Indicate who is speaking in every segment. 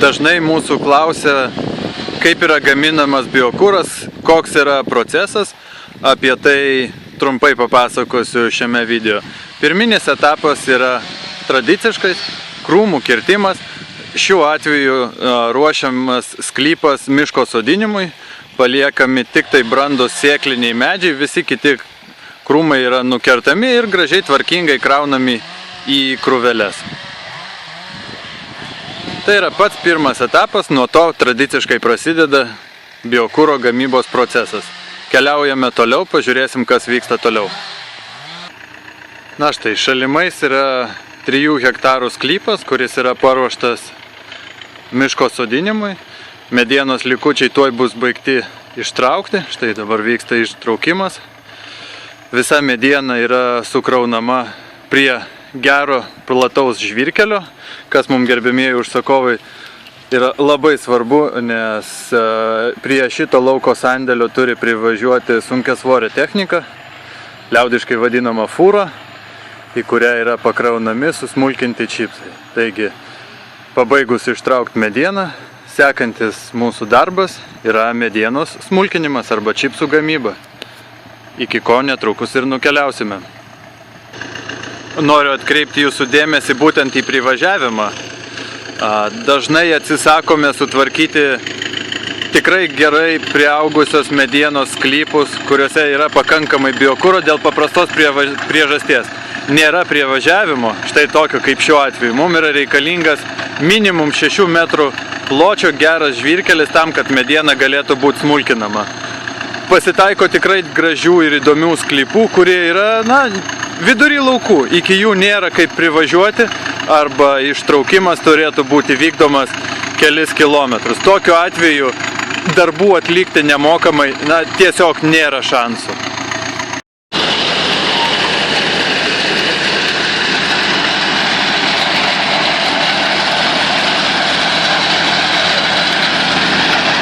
Speaker 1: Dažnai mūsų klausia, kaip yra gaminamas biokuras, koks yra procesas. Apie tai trumpai papasakosiu šiame video. Pirminis etapas yra tradiciškai krūmų kirtimas. Šiuo atveju ruošiamas sklypas miško sodinimui. Paliekami tik tai brandus sėkliniai medžiai, visi kiti krūmai yra nukertami ir gražiai tvarkingai kraunami į krūveles. Tai yra pats pirmas etapas, nuo to tradiciškai prasideda biokuro gamybos procesas. Keliaujame toliau, pažiūrėsim, kas vyksta toliau. Na štai, šalimais yra 3 hektarų sklypas, kuris yra paruoštas miško sodinimui. Medienos likučiai tuoj bus baigti ištraukti, štai dabar vyksta ištraukimas. Visa mediena yra sukraunama prie gero plataus žvyrkelio, kas mums gerbėmieji užsakovai yra labai svarbu, nes prie šito lauko sandėlio turi privažiuoti sunkiasvorė technika, liaudiškai vadinama fūra, į kurią yra pakraunami susmulkinti čipsai. Taigi, pabaigus ištraukti medieną, sekantis mūsų darbas yra medienos smulkinimas arba čipsų gamyba, iki ko netrukus ir nukeliausime. Noriu atkreipti jūsų dėmesį būtent į privažiavimą. Dažnai atsisakome sutvarkyti tikrai gerai priaugusios medienos sklypus, kuriuose yra pakankamai biokuro dėl paprastos priežasties. Nėra privažiavimo, štai tokio kaip šiuo atveju. Mums yra reikalingas minimum 6 metrų pločio geras žvyrkelis tam, kad mediena galėtų būti smulkinama. Pasitaiko tikrai gražių ir įdomių sklypų, kurie yra, vidury laukų. Iki jų nėra kaip privažiuoti arba ištraukimas turėtų būti vykdomas kelis kilometrus. Tokiu atveju darbų atlikti nemokamai, tiesiog nėra šansų.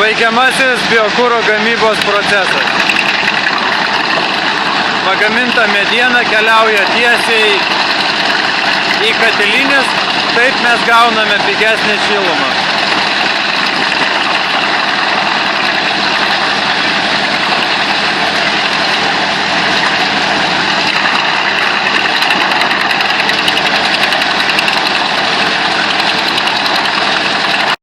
Speaker 1: Baigiamasis biokuro gamybos procesas. Pagaminta mediena keliauja tiesiai į katilinės, taip mes gauname pigesnę šilumą.